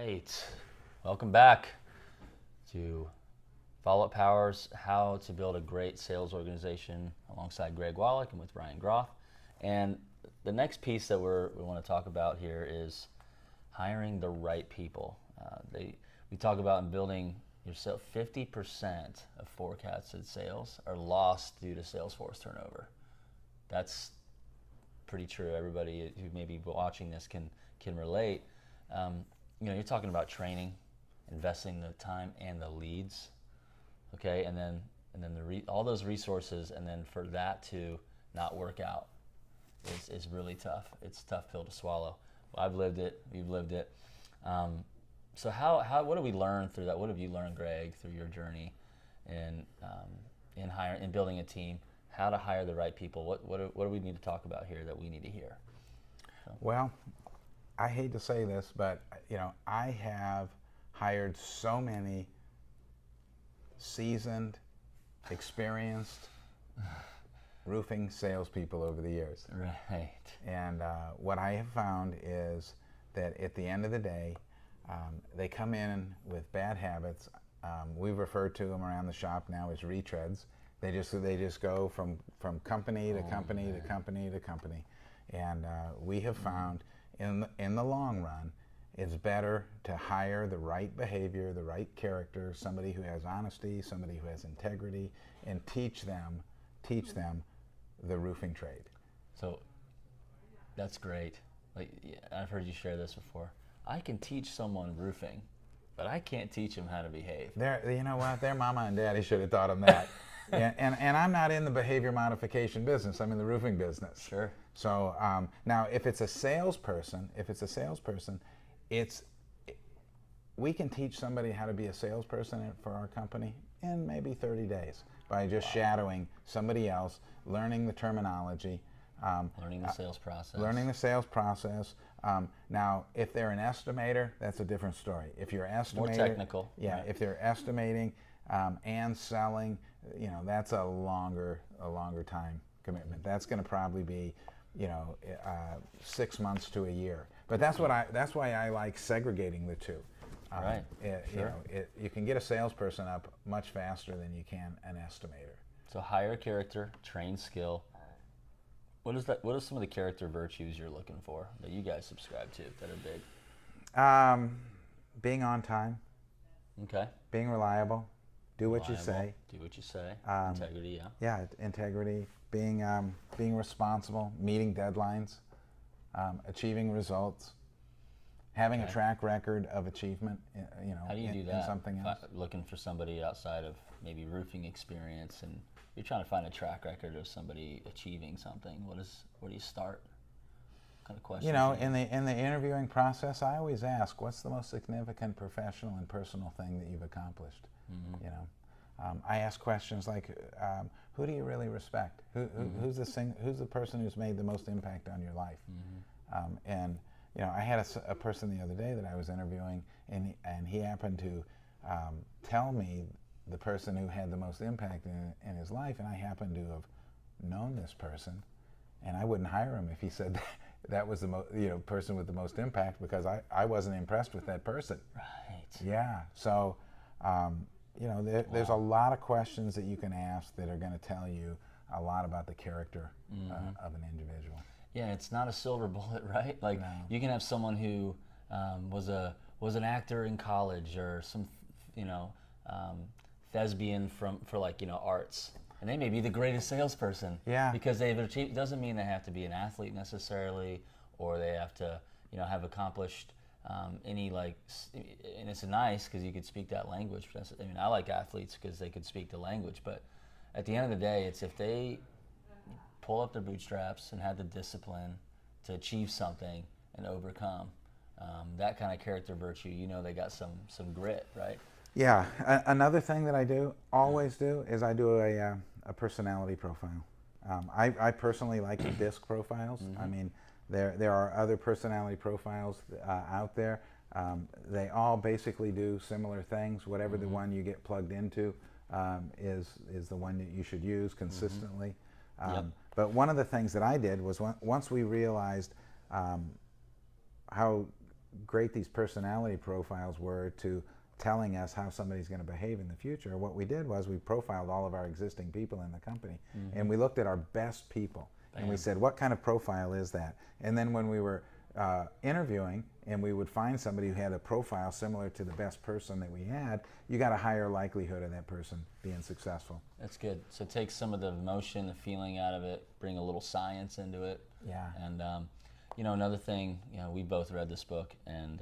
right. Welcome back to Followup Powers, how to build a great sales organization alongside Gregg Wallick and with Ryan Groth. And the next piece that we want to talk about here is hiring the right people. We talk about in building yourself, 50% of forecasted sales are lost due to Salesforce turnover. That's pretty true. Everybody who may be watching this can relate. You're talking about training, investing the time and the leads, okay, and then all those resources, and then for that to not work out is really tough. It's a tough pill to swallow. Well, I've lived it. We've lived it. So what do we learn through that? What have you learned, Greg, through your journey in building a team? How to hire the right people? What do we need to talk about here that we need to hear? So. Well, I hate to say this, but I have hired so many seasoned, experienced roofing salespeople over the years. Right. And what I have found is that at the end of the day, they come in with bad habits. We refer to them around the shop now as retreads. They just go from company to company to company to company, and we have found in the long run, it's better to hire the right behavior, the right character, somebody who has honesty, somebody who has integrity, and teach them the roofing trade. So that's great. Like, I've heard you share this before. I can teach someone roofing, but I can't teach them how to behave. You know what? Their mama and daddy should have taught them that. And I'm not in the behavior modification business. I'm in the roofing business. Sure. So now, if it's a salesperson, we can teach somebody how to be a salesperson for our company in maybe 30 days by just shadowing somebody else, learning the terminology. Learning the sales process. Learning the sales process. Now, if they're an estimator, that's a different story. If you're estimating, more technical. Yeah. Right. If they're estimating and selling, that's a longer time commitment. That's going to probably be, 6 months to a year. But that's why I like segregating the two. Right. Sure. You can get a salesperson up much faster than you can an estimator. So hire character, train skill. What are some of the character virtues you're looking for that you guys subscribe to that are big? Being on time. Okay. Being reliable. Do what you say. Do what you say. Integrity, yeah. Yeah, integrity. Being responsible. Meeting deadlines. Achieving results. Having a track record of achievement. How do you do that? In something else. Looking for somebody outside of maybe roofing experience, and you're trying to find a track record of somebody achieving something. Where do you start? What kind of questions? In the interviewing process, I always ask, what's the most significant professional and personal thing that you've accomplished? Mm-hmm. I ask questions like, who do you really respect? Who's the person who's made the most impact on your life? Mm-hmm. I had a person the other day that I was interviewing, and he happened to tell me the person who had the most impact in his life, and I happened to have known this person, and I wouldn't hire him if he said that was the person with the most impact, because I wasn't impressed with that person. Right. Yeah. So there's a lot of questions that you can ask that are going to tell you a lot about the character of an individual. Yeah, it's not a silver bullet, right? Like, no. You can have someone who was an actor in college, or some thespian for arts, and they may be the greatest salesperson. Yeah. Because they've achieved. Doesn't mean they have to be an athlete necessarily, or they have to have accomplished any and it's nice because you could speak that language. I like athletes because they could speak the language, but at the end of the day, it's if they pull up their bootstraps and have the discipline to achieve something and overcome that kind of character virtue. They got some grit, right? Yeah. Another thing that I always do is I do a personality profile. I personally like the DISC profiles. Mm-hmm. I mean, there are other personality profiles out there. They all basically do similar things. Whatever the one you get plugged into is the one that you should use consistently. Yep. But one of the things that I did was once we realized how great these personality profiles were to telling us how somebody's going to behave in the future, what we did was we profiled all of our existing people in the company, and we looked at our best people, and we said, what kind of profile is that? And then when we were interviewing and we would find somebody who had a profile similar to the best person that we had, you got a higher likelihood of that person being successful. That's good. So take some of the emotion, the feeling out of it, bring a little science into it. Yeah. And you know, another thing, you know, we both read this book, and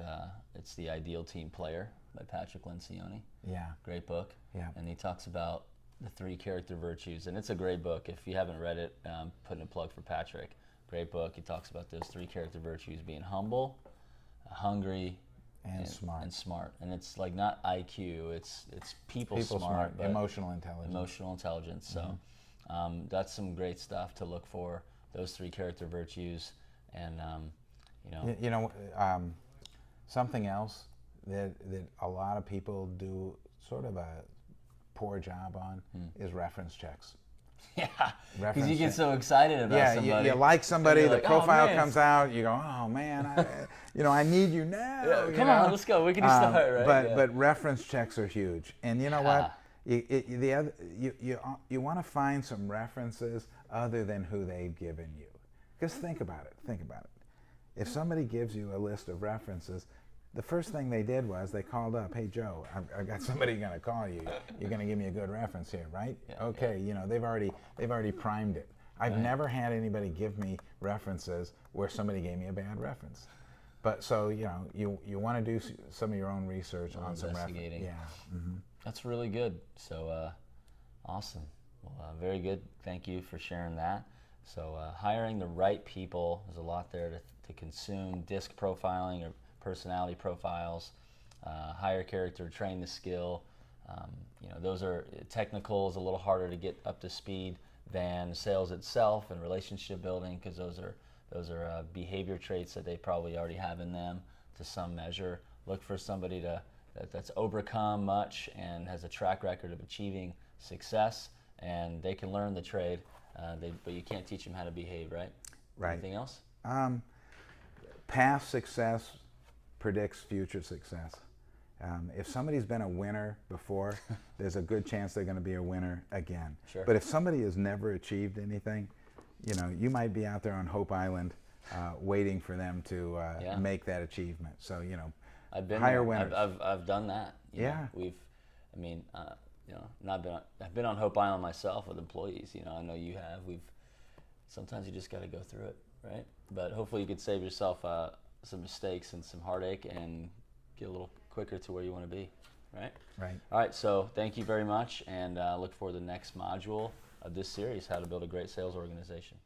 it's The Ideal Team Player by Patrick Lencioni. Yeah. Great book. Yeah. And he talks about the 3 character virtues, and it's a great book. If you haven't read it, putting a plug for Patrick. Great book. He talks about those 3 character virtues: being humble, hungry, and smart. And it's like not IQ. It's people smart, emotional intelligence. Emotional intelligence. So that's some great stuff to look for. Those 3 character virtues, and you know. Something else that a lot of people do sort of a poor job on is reference checks. Yeah, because you get so excited about somebody. You like somebody, the like, profile oh, comes out, you go, oh man, I need you now. Yeah, come on, let's go. We can start, right? But reference checks are huge, and you know what? You want to find some references other than who they've given you, because think about it. If somebody gives you a list of references, the first thing they did was they called up, hey Joe, I've got somebody going to call you. You're going to give me a good reference here, right? Yeah, okay, you know, they've already primed it. I've never had anybody give me references where somebody gave me a bad reference. But so, you know, you want to do some of your own research on some references. Yeah. That's really good. So awesome. Well, very good. Thank you for sharing that. So hiring the right people, there's a lot there to consume. Disc profiling or personality profiles, hire character, train the skill. You know, those are technical, is a little harder to get up to speed than sales itself and relationship building, because those are behavior traits that they probably already have in them to some measure. Look for somebody that's overcome much and has a track record of achieving success, and they can learn the trade, but you can't teach them how to behave, right? Right. Anything else? Past success predicts future success. If somebody's been a winner before, there's a good chance they're going to be a winner again. Sure. But if somebody has never achieved anything, you know, you might be out there on Hope Island waiting for them to make that achievement. So, you know, hire winners. I've done that. You know, you know, I've been on Hope Island myself with employees. You know, I know you have. Sometimes you just got to go through it, right? But hopefully you could save yourself some mistakes and some heartache and get a little quicker to where you want to be, right? Right. All right, so thank you very much, and look for the next module of this series, How to Build a Great Sales Organization.